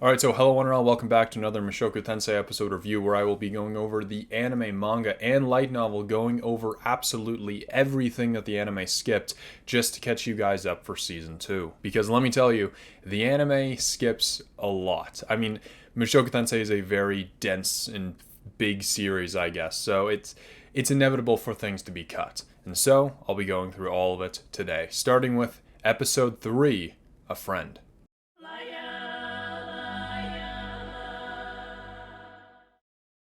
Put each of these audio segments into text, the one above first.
Alright, so hello one and all, welcome back to another Mushoku Tensei episode review where I will be going over the anime, manga, and light novel, going over absolutely everything that the anime skipped just to catch you guys up for season 2. Because let me tell you, the anime skips a lot. I mean, Mushoku Tensei is a very dense and big series, I guess, so it's inevitable for things to be cut. And so, I'll be going through all of it today, starting with episode 3, A Friend.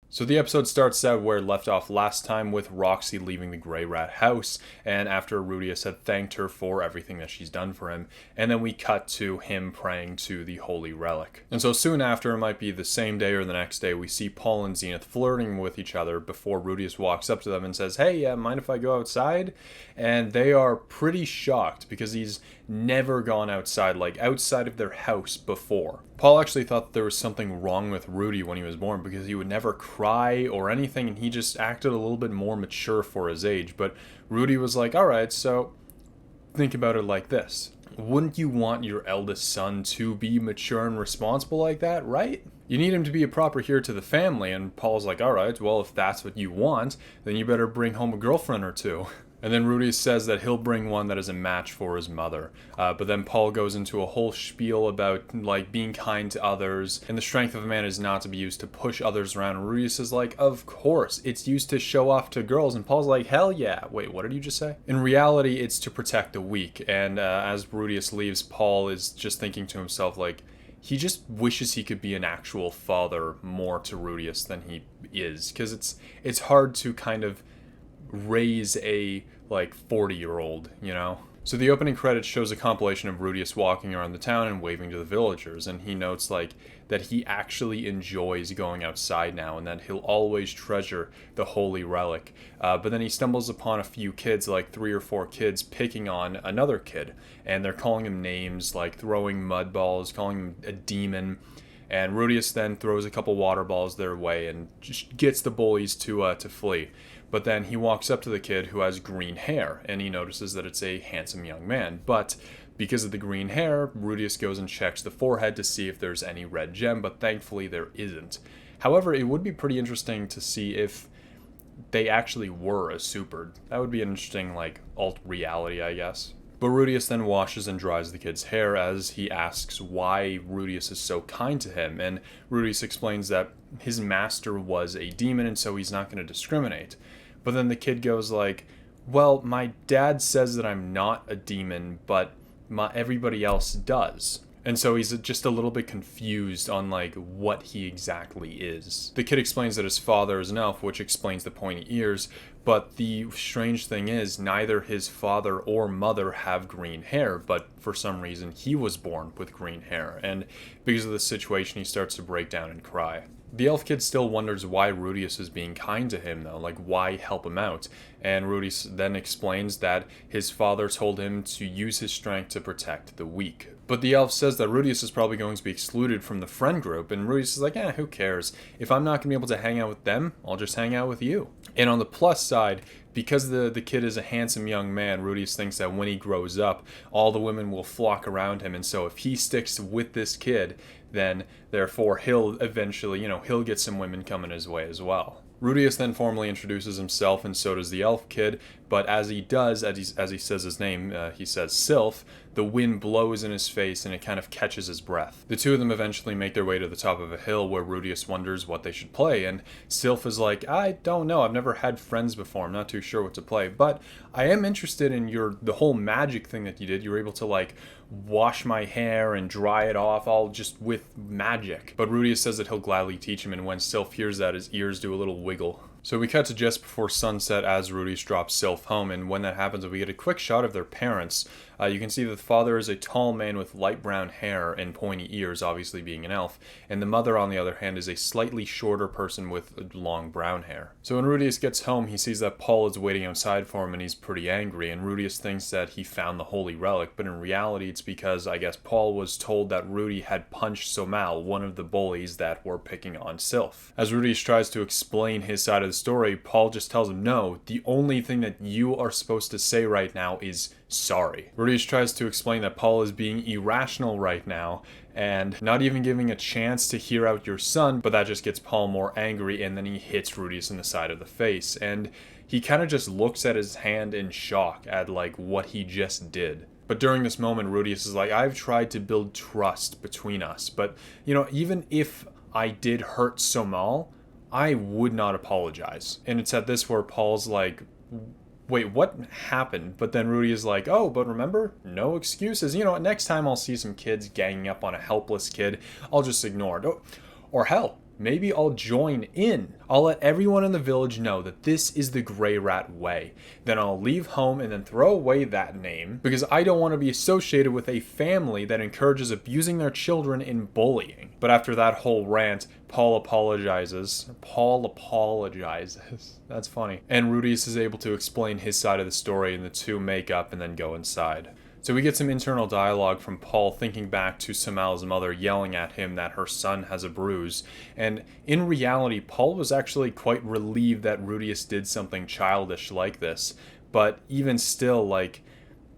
So the episode starts out where it left off last time, with Roxy leaving the Grey Rat house, and after Rudius had thanked her for everything that she's done for him, and then we cut to him praying to the Holy Relic. And so soon after, it might be the same day or the next day, we see Paul and Zenith flirting with each other before Rudius walks up to them and says, "Hey, mind if I go outside?" And they are pretty shocked because he's never gone outside, like outside of their house before. Paul actually thought there was something wrong with Rudy when he was born because he would never cry or anything, and he just acted a little bit more mature for his age. But Rudy was like, alright, so think about it like this. Wouldn't you want your eldest son to be mature and responsible like that, right? You need him to be a proper heir to the family. And Paul's like, alright, well, if that's what you want, then you better bring home a girlfriend or two. And then Rudy says that he'll bring one that is a match for his mother. But then Paul goes into a whole spiel about like being kind to others, and the strength of a man is not to be used to push others around. And Rudy says like, of course, it's used to show off to girls. And Paul's like, hell yeah. Wait, what did you just say? In reality, it's to protect the weak. And as Rudius leaves, Paul is just thinking to himself like, he just wishes he could be an actual father more to Rudius than he is. Because it's hard to kind of raise a 40-year-old, you know? So the opening credits shows a compilation of Rudius walking around the town and waving to the villagers, and he notes that he actually enjoys going outside now and that he'll always treasure the Holy Relic. But then he stumbles upon a few kids, like 3 or 4 kids, picking on another kid, and they're calling him names, like throwing mud balls, calling him a demon. And Rudius then throws a couple water balls their way and just gets the bullies to flee. But then he walks up to the kid who has green hair, and he notices that it's a handsome young man. But because of the green hair, Rudius goes and checks the forehead to see if there's any red gem, but thankfully there isn't. However, it would be pretty interesting to see if they actually were a super. That would be an interesting, alt reality, I guess. But Rudius then washes and dries the kid's hair as he asks why Rudius is so kind to him, and Rudius explains that his master was a demon and so he's not going to discriminate. But then the kid goes like, well, my dad says that I'm not a demon, but everybody else does. And so he's just a little bit confused on what he exactly is. The kid explains that his father is an elf, which explains the pointy ears, but the strange thing is neither his father or mother have green hair, but for some reason he was born with green hair, and because of the situation he starts to break down and cry. The elf kid still wonders why Rudius is being kind to him though, why help him out? And Rudius then explains that his father told him to use his strength to protect the weak. But the elf says that Rudius is probably going to be excluded from the friend group, and Rudius is like, who cares? If I'm not going to be able to hang out with them, I'll just hang out with you. And on the plus side, because the kid is a handsome young man, Rudius thinks that when he grows up, all the women will flock around him, and so if he sticks with this kid, then therefore he'll eventually, he'll get some women coming his way as well. Rudius then formally introduces himself, and so does the elf kid, but as he does, as he says his name, he says Sylph, the wind blows in his face and it kind of catches his breath. The two of them eventually make their way to the top of a hill where Rudius wonders what they should play, and Sylph is like, I don't know, I've never had friends before, I'm not too sure what to play, but I am interested in the whole magic thing that you did. You were able to wash my hair and dry it off all just with magic. But Rudius says that he'll gladly teach him, and when Sylph hears that, his ears do a little wiggle. So we cut to just before sunset as Rudius drops Sylph home, and when that happens, we get a quick shot of their parents. You can see that the father is a tall man with light brown hair and pointy ears, obviously being an elf, and the mother, on the other hand, is a slightly shorter person with long brown hair. So when Rudius gets home, he sees that Paul is waiting outside for him, and he's pretty angry, and Rudius thinks that he found the Holy Relic, but in reality it's because, I guess, Paul was told that Rudy had punched Somal, one of the bullies that were picking on Sylph. As Rudius tries to explain his side of the story, Paul just tells him, no, the only thing that you are supposed to say right now is sorry. Rudius tries to explain that Paul is being irrational right now, and not even giving a chance to hear out your son, but that just gets Paul more angry, and then he hits Rudius in the side of the face, and he kind of just looks at his hand in shock at like what he just did. But during this moment, Rudius is like, I've tried to build trust between us, but even if I did hurt Somal, I would not apologize. And it's at this where Paul's like, wait, what happened? But then Rudy is like, oh, but remember, no excuses. Next time I'll see some kids ganging up on a helpless kid, I'll just ignore it. Or hell, maybe I'll join in. I'll let everyone in the village know that this is the Grey Rat way. Then I'll leave home and then throw away that name because I don't want to be associated with a family that encourages abusing their children and bullying. But after that whole rant, Paul apologizes. That's funny. And Rudius is able to explain his side of the story, and the two make up and then go inside. So we get some internal dialogue from Paul thinking back to Somal's mother yelling at him that her son has a bruise. And in reality, Paul was actually quite relieved that Rudius did something childish like this. But even still, like,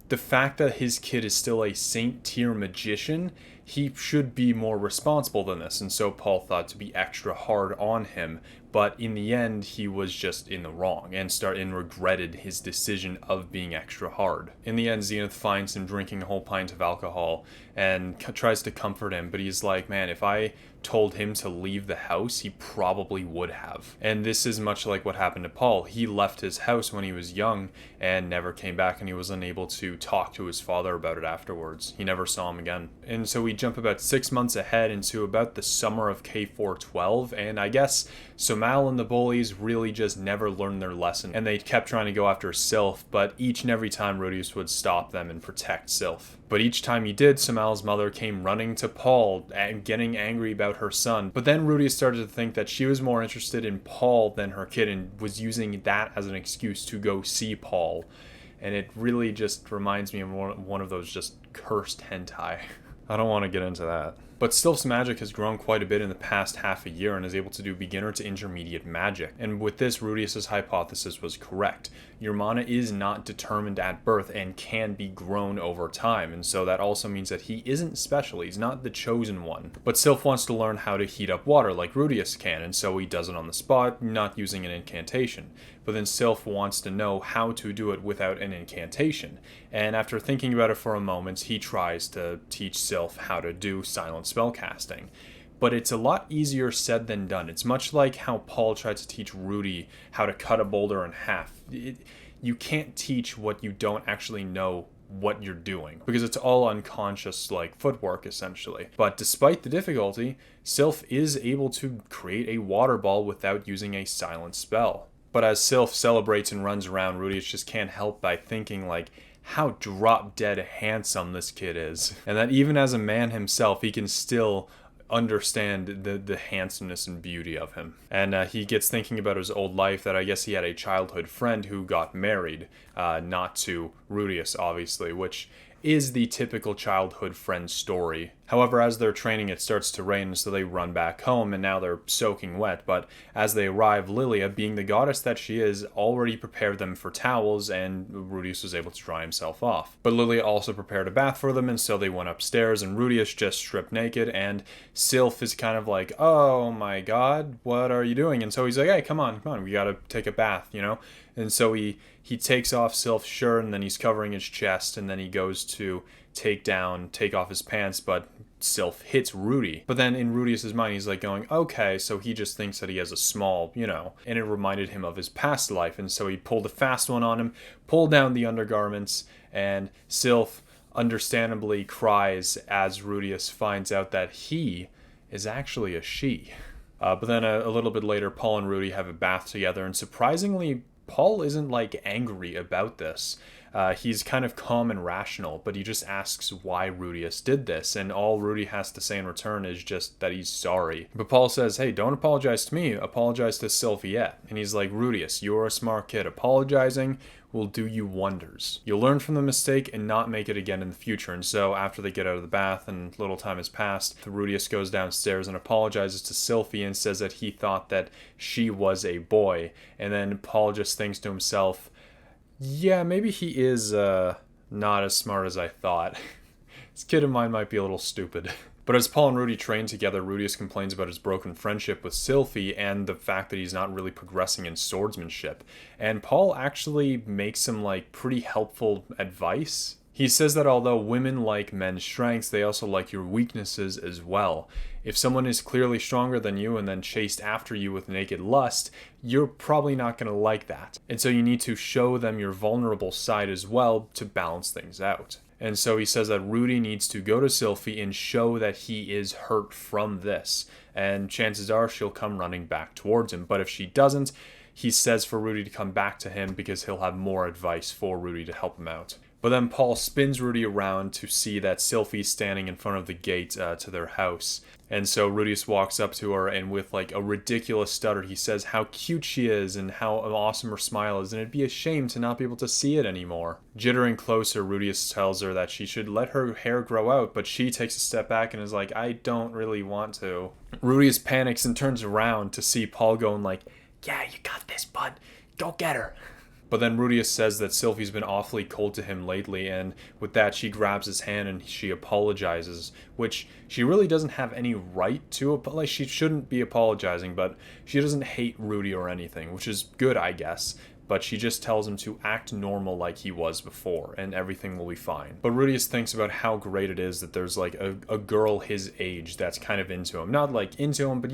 the fact that his kid is still a saint-tier magician, he should be more responsible than this. And so Paul thought to be extra hard on him. But in the end, he was just in the wrong and regretted his decision of being extra hard. In the end, Zenith finds him drinking a whole pint of alcohol and tries to comfort him. But he's like, man, if I told him to leave the house, he probably would have. And this is much like what happened to Paul. He left his house when he was young and never came back, and he was unable to talk to his father about it afterwards. He never saw him again. And so we jump about 6 months ahead into about the summer of K412, and I guess Somal and the bullies really just never learned their lesson, and they kept trying to go after Sylph, but each and every time Rudius would stop them and protect Sylph. But each time he did, Somal's mother came running to Paul and getting angry about her son. But then Rudius started to think that she was more interested in Paul than her kid and was using that as an excuse to go see Paul. And it really just reminds me of one of those just cursed hentai. I don't want to get into that. But Sylph's magic has grown quite a bit in the past half a year and is able to do beginner to intermediate magic. And with this, Rudius' hypothesis was correct. Your mana is not determined at birth and can be grown over time, and so that also means that he isn't special, he's not the chosen one. But Sylph wants to learn how to heat up water like Rudius can, and so he does it on the spot, not using an incantation. But then Sylph wants to know how to do it without an incantation. And after thinking about it for a moment, he tries to teach Sylph how to do silent spellcasting. But it's a lot easier said than done. It's much like how Paul tried to teach Rudy how to cut a boulder in half. You can't teach what you don't actually know what you're doing, because it's all unconscious, like footwork essentially. But despite the difficulty, Sylph is able to create a water ball without using a silent spell. But as Sylph celebrates and runs around, Rudius just can't help by thinking like, how drop-dead handsome this kid is. And that even as a man himself, he can still understand the handsomeness and beauty of him. And he gets thinking about his old life, that I guess he had a childhood friend who got married, not to Rudius, obviously, which is the typical childhood friend story. However, as they're training, it starts to rain, so they run back home, and now they're soaking wet. But as they arrive, Lilia, being the goddess that she is, already prepared them for towels, and Rudius was able to dry himself off. But Lilia also prepared a bath for them, and so they went upstairs, and Rudius just stripped naked, and Sylph is kind of like, oh my god, what are you doing? And so he's like, hey, come on, we gotta take a bath, And so he takes off Sylph's shirt, and then he's covering his chest, and then he goes to take off his pants, but Sylph hits Rudy. But then in Rudius' mind, he's like going, okay, so he just thinks that he has a small, and it reminded him of his past life, and so he pulled a fast one on him, pulled down the undergarments, and Sylph understandably cries as Rudius finds out that he is actually a she. But then a little bit later, Paul and Rudy have a bath together, and surprisingly, Paul isn't like angry about this. He's kind of calm and rational, but he just asks why Rudius did this, and all Rudy has to say in return is just that he's sorry. But Paul says, hey, don't apologize to me, apologize to Sylphy. And he's like, Rudius, you're a smart kid. Apologizing will do you wonders. You'll learn from the mistake and not make it again in the future. And so after they get out of the bath and little time has passed, Rudius goes downstairs and apologizes to Sylphy and says that he thought that she was a boy. And then Paul just thinks to himself, yeah, maybe he is not as smart as I thought. This kid of mine might be a little stupid. But as Paul and Rudy train together, Rudius complains about his broken friendship with Sylphy and the fact that he's not really progressing in swordsmanship. And Paul actually makes some pretty helpful advice. He says that although women like men's strengths, they also like your weaknesses as well. If someone is clearly stronger than you and then chased after you with naked lust, you're probably not going to like that. And so you need to show them your vulnerable side as well to balance things out. And so he says that Rudy needs to go to Sylphy and show that he is hurt from this. And chances are she'll come running back towards him. But if she doesn't, he says for Rudy to come back to him because he'll have more advice for Rudy to help him out. But then Paul spins Rudy around to see that Sylphy's standing in front of the gate to their house. And so Rudius walks up to her and with a ridiculous stutter, he says how cute she is and how awesome her smile is, and it'd be a shame to not be able to see it anymore. Jittering closer, Rudius tells her that she should let her hair grow out, but she takes a step back and is like, I don't really want to. Rudius panics and turns around to see Paul going yeah, you got this, bud. Go get her. But then Rudius says that Sylphy's been awfully cold to him lately, and with that she grabs his hand and she apologizes, which she really doesn't have any right to. She shouldn't be apologizing, but she doesn't hate Rudy or anything, which is good, I guess. But she just tells him to act normal like he was before, and everything will be fine. But Rudius thinks about how great it is that there's a girl his age that's kind of into him. Not into him, but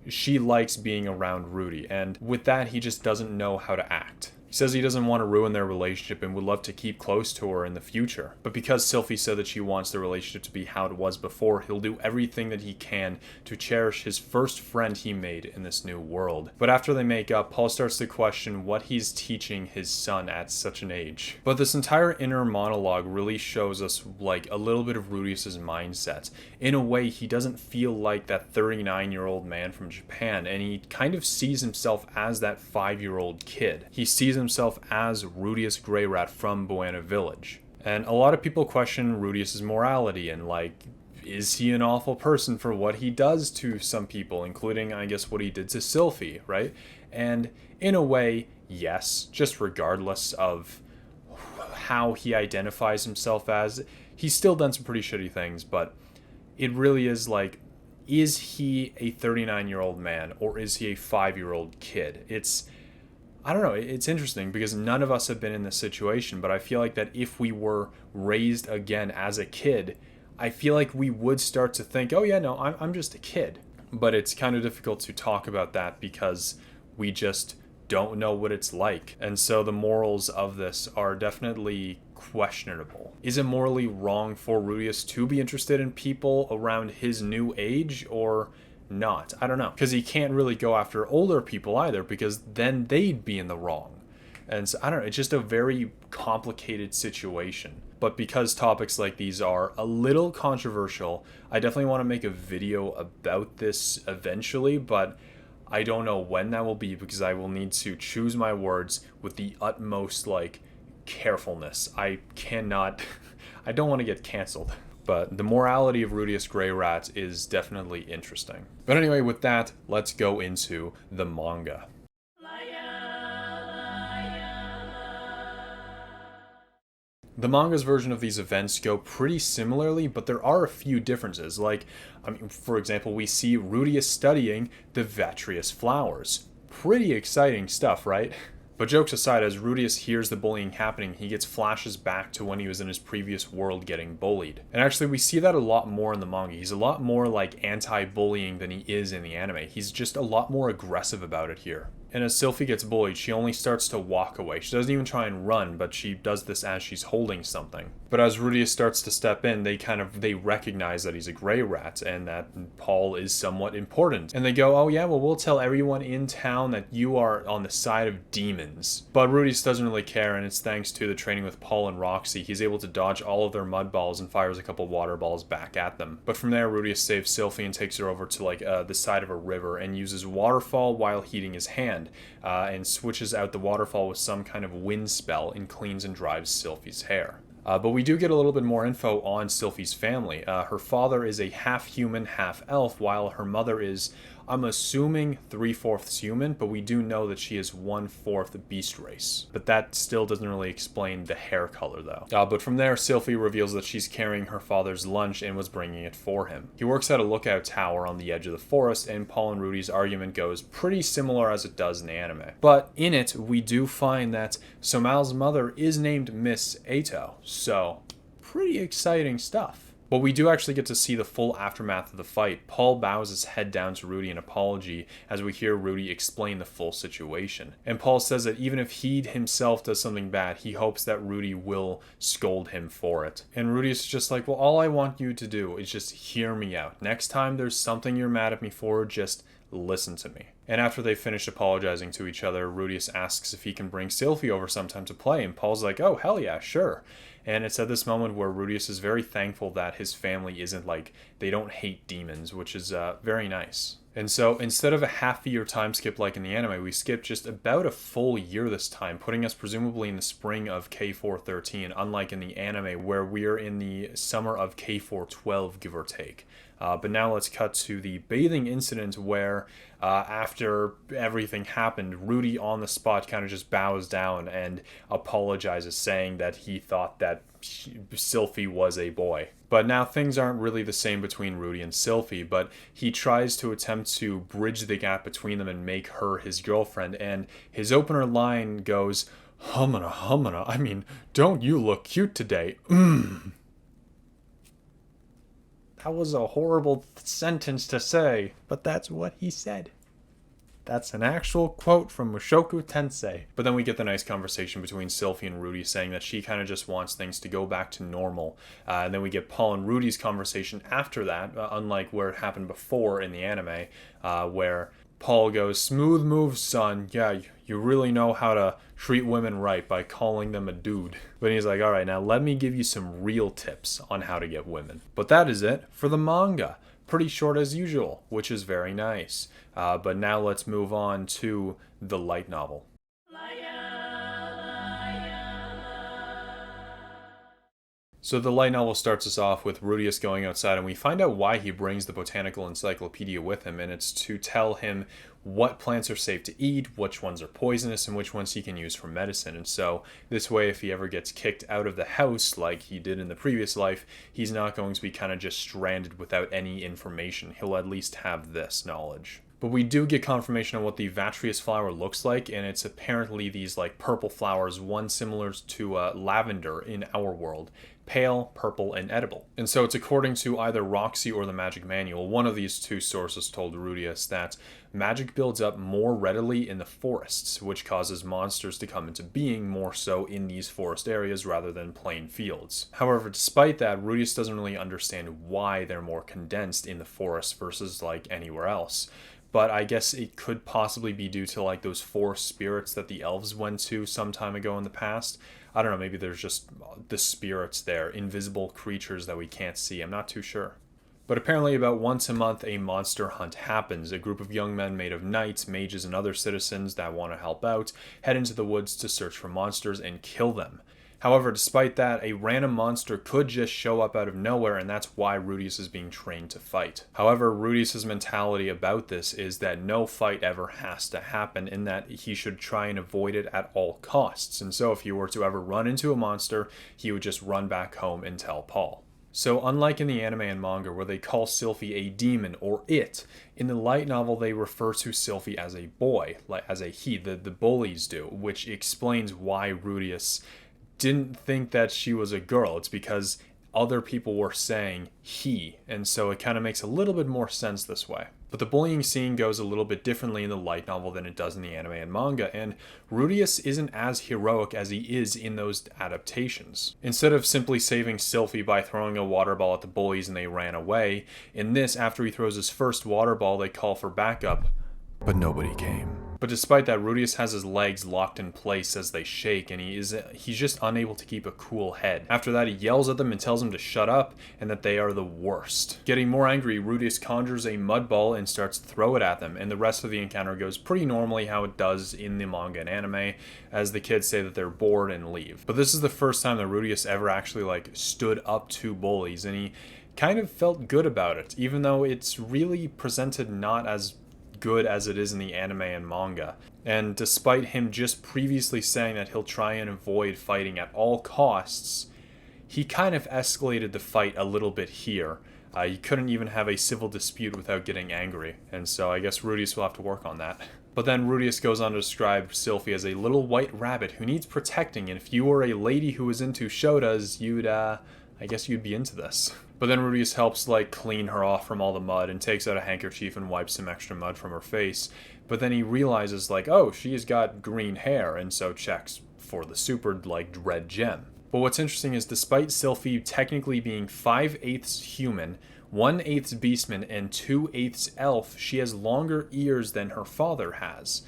she likes being around Rudy, and with that, he just doesn't know how to act. He says he doesn't want to ruin their relationship and would love to keep close to her in the future. But because Sylphy said that she wants the relationship to be how it was before, he'll do everything that he can to cherish his first friend he made in this new world. But after they make up, Paul starts to question what he's teaching his son at such an age. But this entire inner monologue really shows us a little bit of Rudius's mindset. In a way, he doesn't feel like that 39-year-old man from Japan, and he kind of sees himself as that 5-year-old kid. He sees himself as Rudius Greyrat from Buena Village. And a lot of people question Rudius's morality and is he an awful person for what he does to some people, including, I guess, what he did to Sylphy, right? And in a way, yes, just regardless of how he identifies himself as, he's still done some pretty shitty things, but it really is is he a 39-year-old man or is he a 5-year-old kid? I don't know, it's interesting because none of us have been in this situation, but I feel like that if we were raised again as a kid, I feel like we would start to think, oh yeah, no, I'm just a kid. But it's kind of difficult to talk about that because we just don't know what it's like. And so the morals of this are definitely questionable. Is it morally wrong for Rudius to be interested in people around his new age or not? I don't know. Because he can't really go after older people either because then they'd be in the wrong. And so, I don't know, it's just a very complicated situation. But because topics like these are a little controversial, I definitely want to make a video about this eventually, but I don't know when that will be because I will need to choose my words with the utmost carefulness. I don't want to get canceled. But the morality of Rudius Greyrat is definitely interesting. But anyway, with that, let's go into the manga. The manga's version of these events go pretty similarly, but there are a few differences. For example, we see Rudius studying the Vatrius flowers. Pretty exciting stuff, right? But jokes aside, as Rudius hears the bullying happening, he gets flashes back to when he was in his previous world getting bullied. And actually, we see that a lot more in the manga. He's a lot more anti-bullying than he is in the anime. He's just a lot more aggressive about it here. And as Sylphy gets bullied, she only starts to walk away. She doesn't even try and run, but she does this as she's holding something. But as Rudius starts to step in, they recognize that he's a Greyrat and that Paul is somewhat important. And they go, oh yeah, well, we'll tell everyone in town that you are on the side of demons. But Rudius doesn't really care, and it's thanks to the training with Paul and Roxy. He's able to dodge all of their mud balls and fires a couple water balls back at them. But from there, Rudius saves Sylphy and takes her over to the side of a river and uses waterfall while heating his hand. And switches out the waterfall with some kind of wind spell and cleans and dries Sylphy's hair. But we do get a little bit more info on Sylphy's family. Her father is a half human, half elf, while her mother is, I'm assuming, 3/4 human, but we do know that she is 1/4 beast race. But that still doesn't really explain the hair color, though. But from there, Sylphy reveals that she's carrying her father's lunch and was bringing it for him. He works at a lookout tower on the edge of the forest, and Paul and Rudy's argument goes pretty similar as it does in the anime. But in it, we do find that Somal's mother is named Miss Ato, so pretty exciting stuff. But we do actually get to see the full aftermath of the fight. Paul bows his head down to Rudy in apology as we hear Rudy explain the full situation. And Paul says that even if he himself does something bad, he hopes that Rudy will scold him for it. And Rudy is just like, well, all I want you to do is just hear me out. Next time there's something you're mad at me for, just listen to me. And after they finish apologizing to each other, Rudius asks if he can bring Sylphy over sometime to play, and Paul's like, oh, hell yeah, sure. And it's at this moment where Rudius is very thankful that his family isn't like, they don't hate demons, which is very nice. And so instead of a half-year time skip like in the anime, we skip just about a full year this time, putting us presumably in the spring of K413, unlike in the anime where we're in the summer of K412, give or take. But now let's cut to the bathing incident where after everything happened, Rudy on the spot kind of just bows down and apologizes, saying that he thought that Sylphy was a boy. But now things aren't really the same between Rudy and Sylphy, but he tries to attempt to bridge the gap between them and make her his girlfriend, and his opener line goes, humana, humana, I mean, don't you look cute today? That was a horrible sentence to say, but that's what he said. That's an actual quote from Mushoku Tensei. But then we get the nice conversation between Sylphy and Rudy saying that she kind of just wants things to go back to normal. And then we get Paul and Rudy's conversation after that, unlike where it happened before in the anime, where Paul goes, smooth moves, son. Yeah, you really know how to treat women right by calling them a dude. But he's like, all right, now let me give you some real tips on how to get women. But that is it for the manga. Pretty short as usual, which is very nice. But now let's move on to the light novel. So the light novel starts us off with Rudius going outside, and we find out why he brings the botanical encyclopedia with him, and it's to tell him what plants are safe to eat, which ones are poisonous, and which ones he can use for medicine. And so this way, if he ever gets kicked out of the house like he did in the previous life, he's not going to be kind of just stranded without any information. He'll at least have this knowledge. But we do get confirmation on what the Vatrius flower looks like, and it's apparently these like purple flowers, one similar to lavender in our world. Pale, purple, and edible. And so it's according to either Roxy or the Magic Manual. One of these two sources told Rudius that magic builds up more readily in the forests, which causes monsters to come into being more so in these forest areas rather than plain fields. However, despite that, Rudius doesn't really understand why they're more condensed in the forest versus like anywhere else. But I guess it could possibly be due to like those forest spirits that the elves went to some time ago in the past. I don't know, maybe there's just the spirits there, invisible creatures that we can't see. I'm not too sure. But apparently about once a month a monster hunt happens. A group of young men made of knights, mages, and other citizens that want to help out head into the woods to search for monsters and kill them. However, despite that, a random monster could just show up out of nowhere, and that's why Rudius is being trained to fight. However, Rudius' mentality about this is that no fight ever has to happen, and that he should try and avoid it at all costs. And so if he were to ever run into a monster, he would just run back home and tell Paul. So unlike in the anime and manga where they call Sylphy a demon or it, in the light novel they refer to Sylphy as a boy, like as a he, the bullies do, which explains why Rudius didn't think that she was a girl. It's because other people were saying he, and so it kind of makes a little bit more sense this way. But the bullying scene goes a little bit differently in the light novel than it does in the anime and manga, and Rudius isn't as heroic as he is in those adaptations. Instead of simply saving Sylphy by throwing a water ball at the bullies and they ran away, in this, after he throws his first water ball, they call for backup. but nobody came. But despite that, Rudius has his legs locked in place as they shake, and he's just unable to keep a cool head. After that, he yells at them and tells them to shut up, and that they are the worst. Getting more angry, Rudius conjures a mud ball and starts to throw it at them, and the rest of the encounter goes pretty normally how it does in the manga and anime, as the kids say that they're bored and leave. But this is the first time that Rudius ever actually stood up to bullies, and he kind of felt good about it, even though it's really presented not as good as it is in the anime and manga. And despite him just previously saying that he'll try and avoid fighting at all costs, he kind of escalated the fight a little bit here. You couldn't even have a civil dispute without getting angry, and so I guess Rudius will have to work on that. But then Rudius goes on to describe Sylphy as a little white rabbit who needs protecting, and if you were a lady who was into shotas, I guess you'd be into this. But then Rudius helps clean her off from all the mud and takes out a handkerchief and wipes some extra mud from her face. But then he realizes oh, she's got green hair, and so checks for the super red gem. But what's interesting is despite Sylphy technically being 5/8 human, 1/8 beastman, and 2/8 elf, she has longer ears than her father has,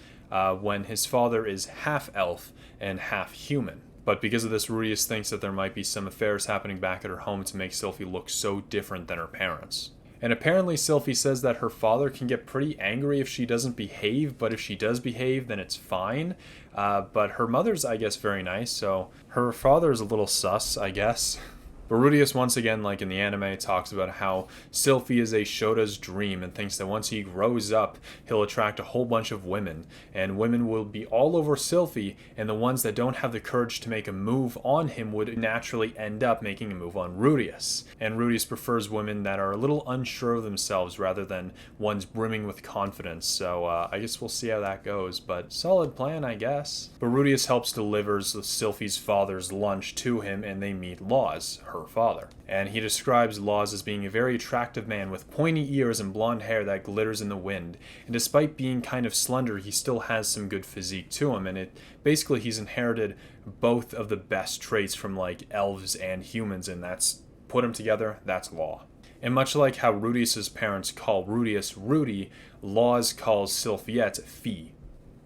when his father is half elf and half human. But because of this, Rudius thinks that there might be some affairs happening back at her home to make Sylphy look so different than her parents. And apparently Sylphy says that her father can get pretty angry if she doesn't behave, but if she does behave, then it's fine. But her mother's, I guess, very nice, so her father's a little sus, I guess. But Rudius, once again, like in the anime, talks about how Sylphy is a Shota's dream and thinks that once he grows up, he'll attract a whole bunch of women, and women will be all over Sylphy, and the ones that don't have the courage to make a move on him would naturally end up making a move on Rudius. And Rudius prefers women that are a little unsure of themselves rather than ones brimming with confidence, so I guess we'll see how that goes, but solid plan, I guess. But Rudius helps delivers Sylphy's father's lunch to him, and they meet Laws, her father. And he describes Laws as being a very attractive man with pointy ears and blonde hair that glitters in the wind. And despite being kind of slender, he still has some good physique to him. And basically he's inherited both of the best traits from like elves and humans, and that's put them together, that's Law. And much like how Rudius's parents call Rudius Rudy, Laws calls Sylphiette Fee.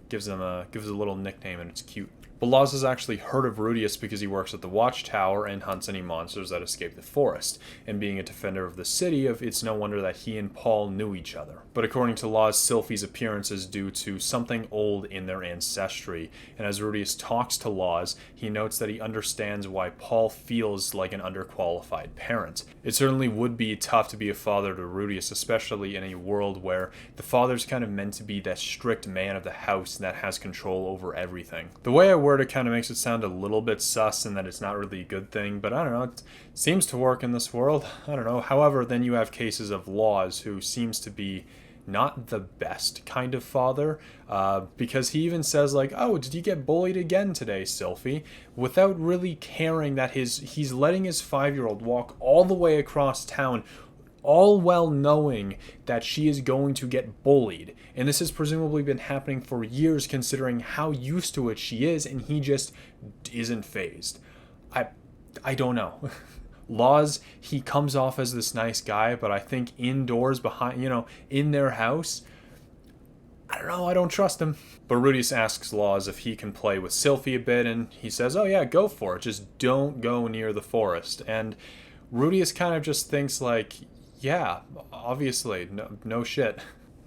Gives a little nickname, and it's cute. But Laws has actually heard of Rudius because he works at the Watchtower and hunts any monsters that escape the forest. And being a defender of the city, it's no wonder that he and Paul knew each other. But according to Laws, Sylphy's appearance is due to something old in their ancestry. And as Rudius talks to Laws, he notes that he understands why Paul feels like an underqualified parent. It certainly would be tough to be a father to Rudius, especially in a world where the father's kind of meant to be that strict man of the house that has control over everything. The way I word it kind of makes it sound a little bit sus and that it's not really a good thing, but I don't know, it seems to work in this world. I don't know. However, then you have cases of Laws who seems to be not the best kind of father, because he even says like, oh, did you get bullied again today, Sylphy? Without really caring that he's letting his 5-year-old walk all the way across town, all well knowing that she is going to get bullied. And this has presumably been happening for years considering how used to it she is, and he just isn't fazed. I don't know. Laws, he comes off as this nice guy, but I think indoors behind, in their house, I don't know, I don't trust him. But Rudius asks Laws if he can play with Sylphy a bit, and he says, oh yeah, go for it, just don't go near the forest. And Rudius kind of just thinks like, yeah, obviously, no shit.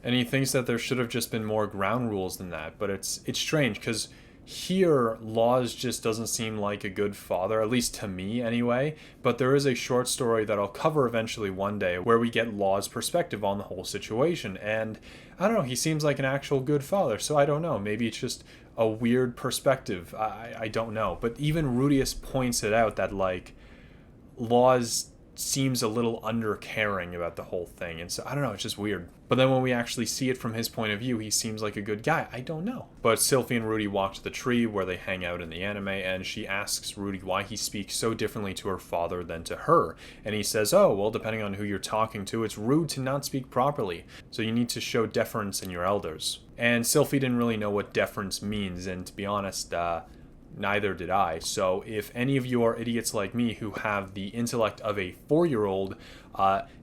And he thinks that there should have just been more ground rules than that, but it's strange, because here, Laws just doesn't seem like a good father, at least to me anyway, but there is a short story that I'll cover eventually one day where we get Laws' perspective on the whole situation, and I don't know, he seems like an actual good father, so I don't know, maybe it's just a weird perspective, I don't know, but even Rudius points it out that, like, Laws seems a little undercaring about the whole thing, and so I don't know, it's just weird. But then when we actually see it from his point of view, he seems like a good guy. I don't know. But Sylphy and Rudy walk to the tree where they hang out in the anime, and she asks Rudy why he speaks so differently to her father than to her. And he says, oh, well, depending on who you're talking to, it's rude to not speak properly, so you need to show deference in your elders. And Sylphy didn't really know what deference means, and to be honest, neither did I. So if any of you are idiots like me who have the intellect of a 4-year-old,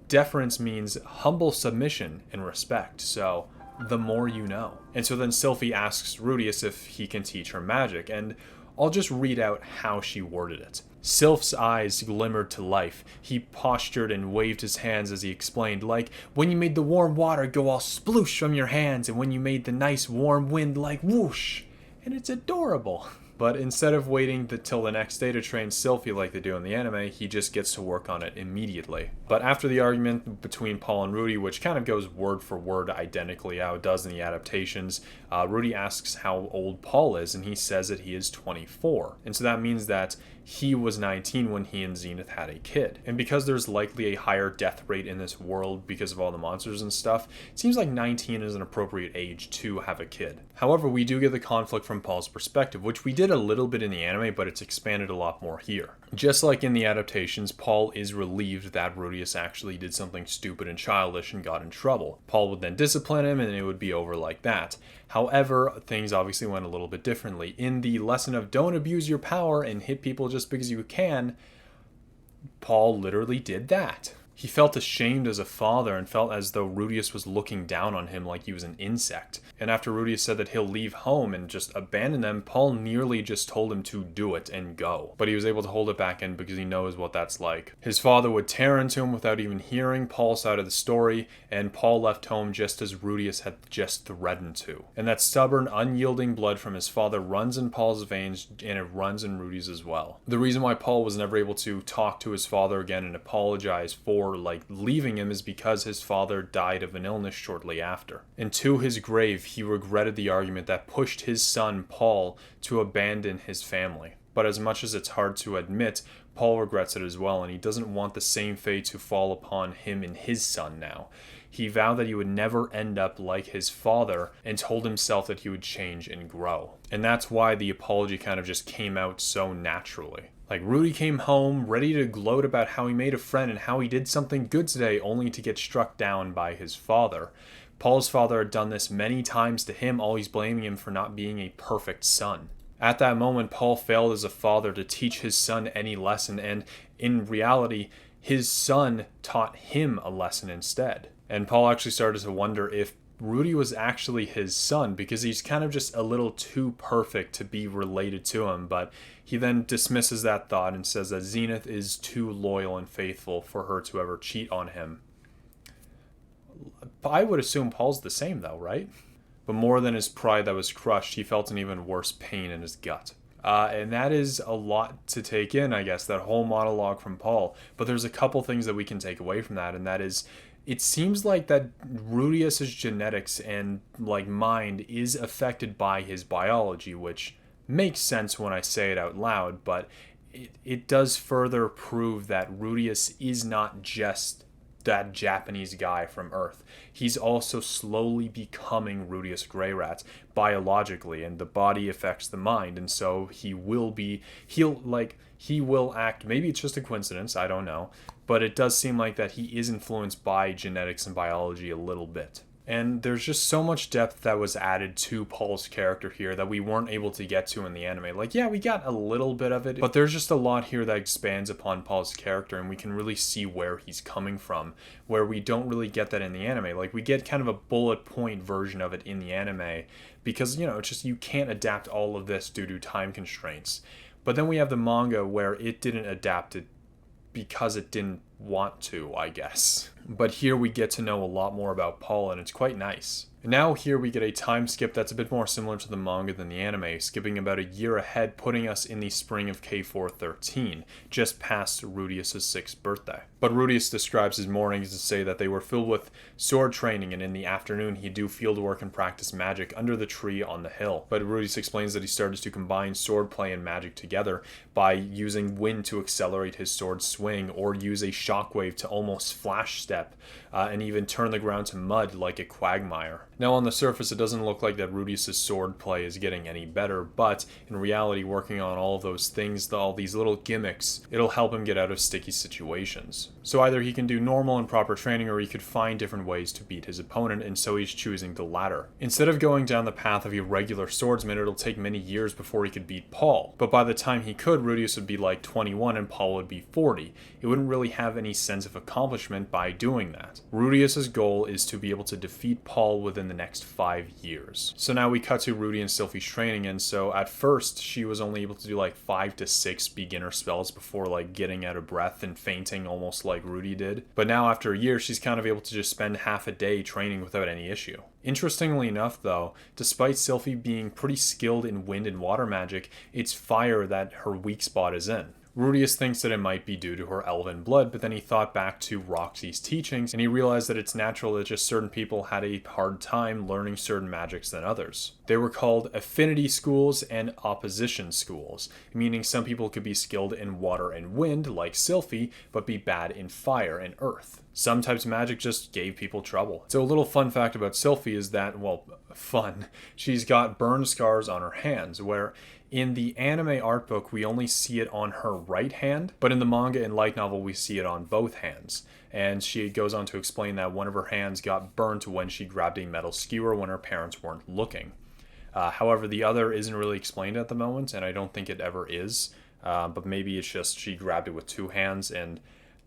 deference means humble submission and respect. So the more you know. And so then Sylphy asks Rudius if he can teach her magic, and I'll just read out how she worded it. Sylph's eyes glimmered to life. He postured and waved his hands as he explained, like when you made the warm water go all sploosh from your hands, and when you made the nice warm wind like whoosh. And it's adorable. But instead of waiting till the next day to train Sylphy like they do in the anime, he just gets to work on it immediately. But after the argument between Paul and Rudy, which kind of goes word for word identically how it does in the adaptations, Rudy asks how old Paul is, and he says that he is 24. And so that means that he was 19 when he and Zenith had a kid. And because there's likely a higher death rate in this world because of all the monsters and stuff, it seems like 19 is an appropriate age to have a kid. However, we do get the conflict from Paul's perspective, which we did a little bit in the anime, but it's expanded a lot more here. Just like in the adaptations, Paul is relieved that Rudius actually did something stupid and childish and got in trouble. Paul would then discipline him and it would be over like that. However, things obviously went a little bit differently. In the lesson of don't abuse your power and hit people just because you can, Paul literally did that. He felt ashamed as a father and felt as though Rudius was looking down on him like he was an insect. And after Rudius said that he'll leave home and just abandon them, Paul nearly just told him to do it and go. But he was able to hold it back in because he knows what that's like. His father would tear into him without even hearing Paul's side of the story, and Paul left home just as Rudius had just threatened to. And that stubborn, unyielding blood from his father runs in Paul's veins, and it runs in Rudy's as well. The reason why Paul was never able to talk to his father again and apologize for leaving him is because his father died of an illness shortly after. And to his grave, he regretted the argument that pushed his son, Paul, to abandon his family. But as much as it's hard to admit, Paul regrets it as well, and he doesn't want the same fate to fall upon him and his son now. He vowed that he would never end up like his father and told himself that he would change and grow. And that's why the apology kind of just came out so naturally. Like, Rudy came home ready to gloat about how he made a friend and how he did something good today, only to get struck down by his father. Paul's father had done this many times to him, always blaming him for not being a perfect son. At that moment, Paul failed as a father to teach his son any lesson, and in reality, his son taught him a lesson instead. And Paul actually started to wonder if Rudy was actually his son, because he's kind of just a little too perfect to be related to him, but he then dismisses that thought and says that Zenith is too loyal and faithful for her to ever cheat on him. I would assume Paul's the same though, right? But more than his pride that was crushed, he felt an even worse pain in his gut. And that is a lot to take in, I guess, that whole monologue from Paul. But there's a couple things that we can take away from that, and that is, it seems like that Rudius's genetics and mind is affected by his biology, which makes sense when I say it out loud, but it does further prove that Rudius is not just that Japanese guy from Earth. He's also slowly becoming Rudius Greyrat biologically, and the body affects the mind, and so he will act, maybe it's just a coincidence, I don't know, but it does seem like that he is influenced by genetics and biology a little bit. And there's just so much depth that was added to Paul's character here that we weren't able to get to in the anime. We got a little bit of it, but there's just a lot here that expands upon Paul's character, and we can really see where he's coming from, where we don't really get that in the anime. We get kind of a bullet point version of it in the anime, because, it's just you can't adapt all of this due to time constraints. But then we have the manga where it didn't adapt it because it didn't want to, I guess. But here we get to know a lot more about Paul, and it's quite nice. And now here we get a time skip that's a bit more similar to the manga than the anime, skipping about a year ahead, putting us in the spring of K413, just past Rudius' 6th birthday. But Rudius describes his mornings to say that they were filled with sword training, and in the afternoon he'd do field work and practice magic under the tree on the hill. But Rudius explains that he started to combine swordplay and magic together by using wind to accelerate his sword swing, or use a shockwave to almost flash step, and even turn the ground to mud like a quagmire. Now on the surface it doesn't look like that Rudius' swordplay is getting any better, but in reality, working on all of those things, all these little gimmicks, it'll help him get out of sticky situations. So either he can do normal and proper training, or he could find different ways to beat his opponent, and so he's choosing the latter. Instead of going down the path of a regular swordsman, it'll take many years before he could beat Paul. But by the time he could, Rudius would be 21 and Paul would be 40. It wouldn't really have any sense of accomplishment by doing that. Rudius's goal is to be able to defeat Paul within the next 5 years. So now we cut to Rudy and Sylphy's training, and so at first she was only able to do like 5 to 6 beginner spells before like getting out of breath and fainting almost like Rudy did. But now after a year, she's kind of able to just spend half a day training without any issue. Interestingly enough though, despite Sylphy being pretty skilled in wind and water magic, it's fire that her weak spot is in. Rudius thinks that it might be due to her elven blood, but then he thought back to Roxy's teachings and he realized that it's natural that just certain people had a hard time learning certain magics than others. They were called affinity schools and opposition schools, meaning some people could be skilled in water and wind, like Sylphy, but be bad in fire and earth. Some types of magic just gave people trouble. So a little fun fact about Sylphy is that, well, fun, she's got burn scars on her hands, where in the anime art book, we only see it on her right hand, but in the manga and light novel, we see it on both hands. And she goes on to explain that one of her hands got burnt when she grabbed a metal skewer when her parents weren't looking. However, the other isn't really explained at the moment, and I don't think it ever is. But maybe it's just she grabbed it with 2 hands, and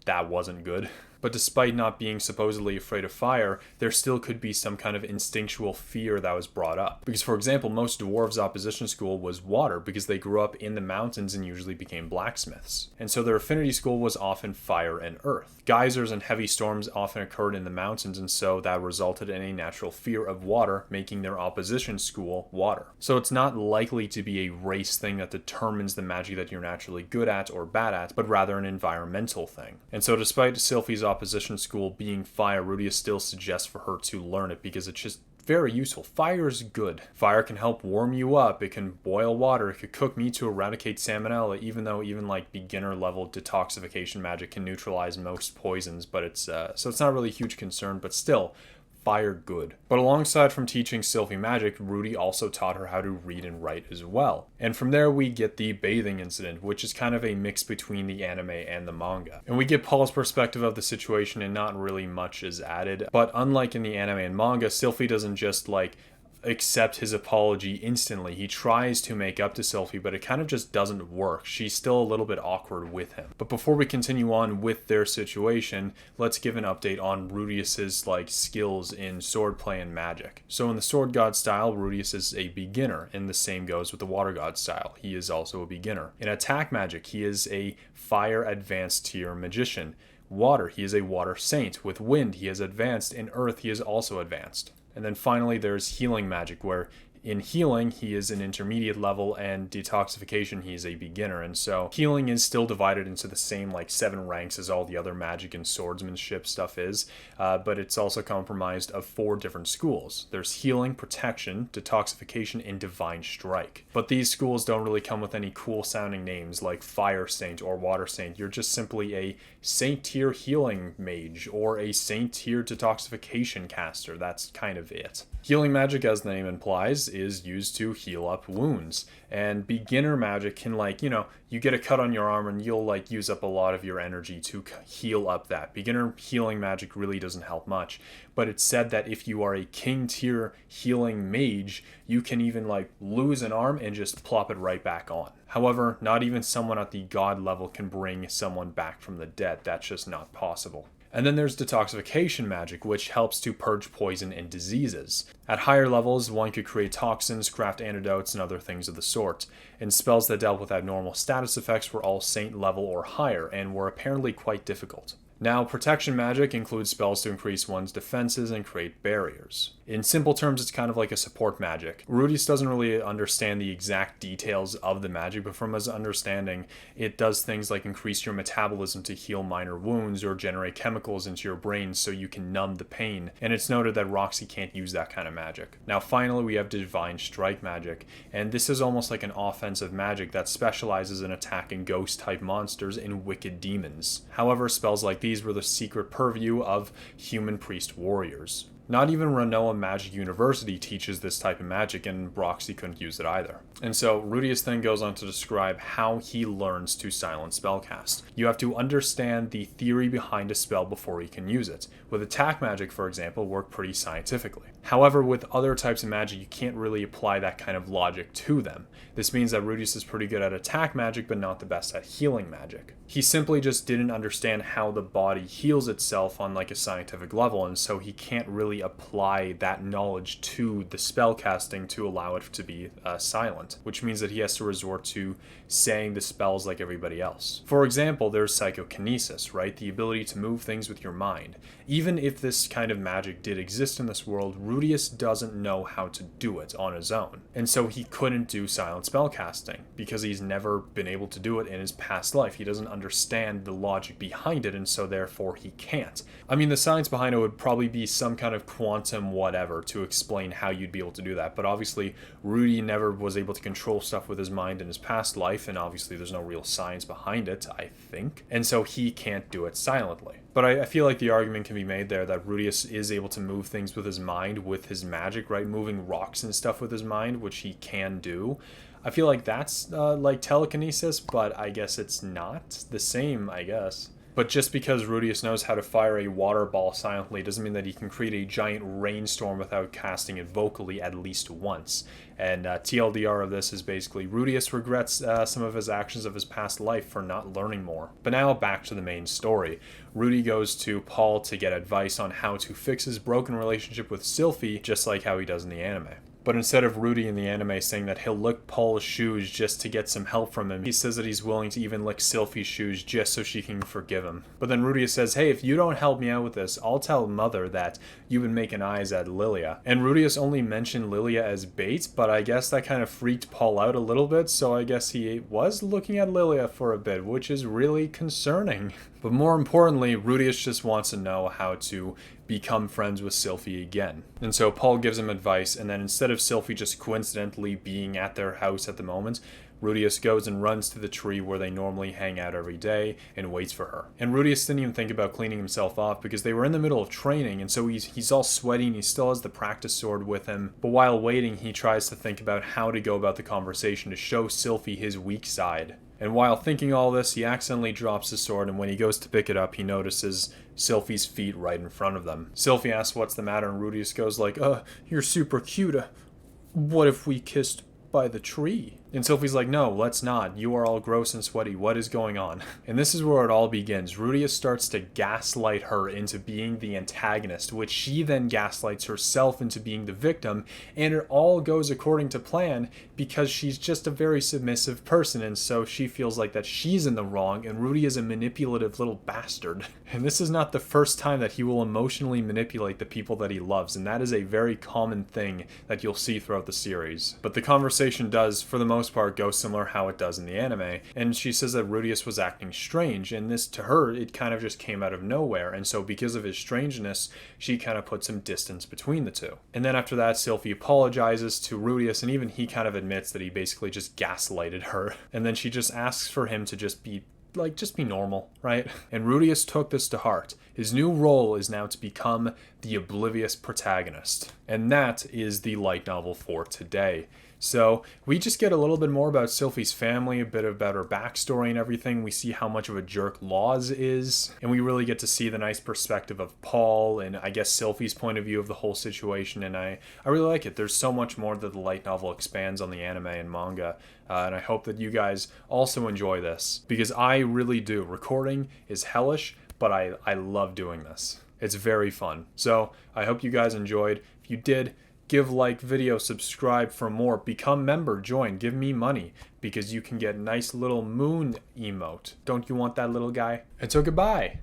that wasn't good. But despite not being supposedly afraid of fire, there still could be some kind of instinctual fear that was brought up. Because, for example, most dwarves' opposition school was water because they grew up in the mountains and usually became blacksmiths. And so their affinity school was often fire and earth. Geysers and heavy storms often occurred in the mountains, and so that resulted in a natural fear of water, making their opposition school water. So it's not likely to be a race thing that determines the magic that you're naturally good at or bad at, but rather an environmental thing. And so despite Sylphy's opposition school being fire, Rudius still suggests for her to learn it because it's just very useful. Fire is good. Fire can help warm you up. It can boil water. It could cook meat to eradicate salmonella, even though even like beginner level detoxification magic can neutralize most poisons, but it's not really a huge concern, but still, fire good. But alongside from teaching Sylphy magic, Rudy also taught her how to read and write as well. And from there we get the bathing incident, which is kind of a mix between the anime and the manga. And we get Paul's perspective of the situation and not really much is added. But unlike in the anime and manga, Sylphy doesn't just like accept his apology instantly. He tries to make up to Sylphy, but it kind of just doesn't work. She's still a little bit awkward with him. But before we continue on with their situation, let's give an update on Rudius's like skills in swordplay and magic. So in the sword god style, Rudius is a beginner, and the same goes with the water god style. He is also a beginner. In attack magic, he is a fire advanced tier magician. Water, he is a water saint. With wind, he is advanced. In earth, he is also advanced. And then finally, there's healing magic, where in healing, he is an intermediate level, and detoxification, he is a beginner. And so healing is still divided into the same like 7 ranks as all the other magic and swordsmanship stuff is, but it's also comprised of 4 different schools. There's healing, protection, detoxification, and divine strike. But these schools don't really come with any cool sounding names like fire saint or water saint. You're just simply a saint tier healing mage or a saint tier detoxification caster. That's kind of it. Healing magic, as the name implies, is used to heal up wounds. And beginner magic can you get a cut on your arm and you'll use up a lot of your energy to heal up that. Beginner healing magic really doesn't help much. But it's said that if you are a king tier healing mage, you can even lose an arm and just plop it right back on. However, not even someone at the god level can bring someone back from the dead. That's just not possible. And then there's detoxification magic, which helps to purge poison and diseases. At higher levels, one could create toxins, craft antidotes, and other things of the sort. And spells that dealt with abnormal status effects were all saint level or higher, and were apparently quite difficult. Now, protection magic includes spells to increase one's defenses and create barriers. In simple terms, it's kind of like a support magic. Rudius doesn't really understand the exact details of the magic, but from his understanding, it does things like increase your metabolism to heal minor wounds or generate chemicals into your brain so you can numb the pain. And it's noted that Roxy can't use that kind of magic. Now, finally, we have divine strike magic, and this is almost like an offensive magic that specializes in attacking ghost-type monsters and wicked demons. However, spells like these were the secret purview of human priest warriors. Not even Renoa Magic University teaches this type of magic, and Roxy couldn't use it either. And so Rudius then goes on to describe how he learns to silent spellcast. You have to understand the theory behind a spell before you can use it. With attack magic, for example, work pretty scientifically. However, with other types of magic, you can't really apply that kind of logic to them. This means that Rudius is pretty good at attack magic, but not the best at healing magic. He simply just didn't understand how the body heals itself on like a scientific level, and so he can't really apply that knowledge to the spellcasting to allow it to be silent, which means that he has to resort to saying the spells like everybody else. For example, there's psychokinesis, right? The ability to move things with your mind. Even if this kind of magic did exist in this world, Rudius doesn't know how to do it on his own. And so he couldn't do silent spellcasting because he's never been able to do it in his past life. He doesn't understand the logic behind it, and so therefore he can't. I mean, the science behind it would probably be some kind of quantum whatever to explain how you'd be able to do that, but obviously Rudy never was able to control stuff with his mind in his past life, and obviously there's no real science behind it, I think, and so he can't do it silently. But I feel like the argument can be made there that Rudius is able to move things with his mind, with his magic, right? Moving rocks and stuff with his mind, which he can do. I feel like that's like telekinesis, but I guess it's not the same, I guess. But just because Rudius knows how to fire a water ball silently doesn't mean that he can create a giant rainstorm without casting it vocally at least once. And TLDR of this is basically Rudius regrets some of his actions of his past life for not learning more. But now back to the main story. Rudy goes to Paul to get advice on how to fix his broken relationship with Sylphy, just like how he does in the anime. But instead of Rudy in the anime saying that he'll lick Paul's shoes just to get some help from him, he says that he's willing to even lick Sylphy's shoes just so she can forgive him. But then Rudy says, hey, if you don't help me out with this, I'll tell Mother that you've been making eyes at Lilia. And Rudius only mentioned Lilia as bait, but I guess that kind of freaked Paul out a little bit, so I guess he was looking at Lilia for a bit, which is really concerning. But more importantly, Rudius just wants to know how to become friends with Sylphy again. And so Paul gives him advice, and then instead of Sylphy just coincidentally being at their house at the moment, Rudius goes and runs to the tree where they normally hang out every day and waits for her. And Rudius didn't even think about cleaning himself off because they were in the middle of training, and so he's all sweaty and he still has the practice sword with him. But while waiting, he tries to think about how to go about the conversation to show Sylphy his weak side. And while thinking all this, he accidentally drops his sword, and when he goes to pick it up, he notices Sylphy's feet right in front of them. Sylphy asks what's the matter, and Rudius goes like, you're super cute. What if we kissed by the tree? And Sylphy's like, no, let's not. You are all gross and sweaty. What is going on? And this is where it all begins. Rudius starts to gaslight her into being the antagonist, which she then gaslights herself into being the victim. And it all goes according to plan because she's just a very submissive person. And so she feels like that she's in the wrong, and Rudy is a manipulative little bastard. And this is not the first time that he will emotionally manipulate the people that he loves. And that is a very common thing that you'll see throughout the series. But the conversation does, for the most part, go similar how it does in the anime, and she says that Rudius was acting strange, and this to her it kind of just came out of nowhere, and so because of his strangeness she kind of put some distance between the two. And then after that, Sylphy apologizes to Rudius, and even he kind of admits that he basically just gaslighted her, and then she just asks for him to just be normal, right? And Rudius took this to heart. His new role is now to become the oblivious protagonist. And that is the light novel for today. So we just get a little bit more about Sylphy's family, a bit about her backstory and everything. We see how much of a jerk Laws is, and we really get to see the nice perspective of Paul and I guess Sylphy's point of view of the whole situation, and I really like it. There's so much more that the light novel expands on the anime and manga, and I hope that you guys also enjoy this, because I really do. Recording is hellish, but I love doing this. It's very fun. So I hope you guys enjoyed. If you did, give like video, subscribe for more, become member, join, give me money, because you can get nice little moon emote. Don't you want that, little guy? And so goodbye.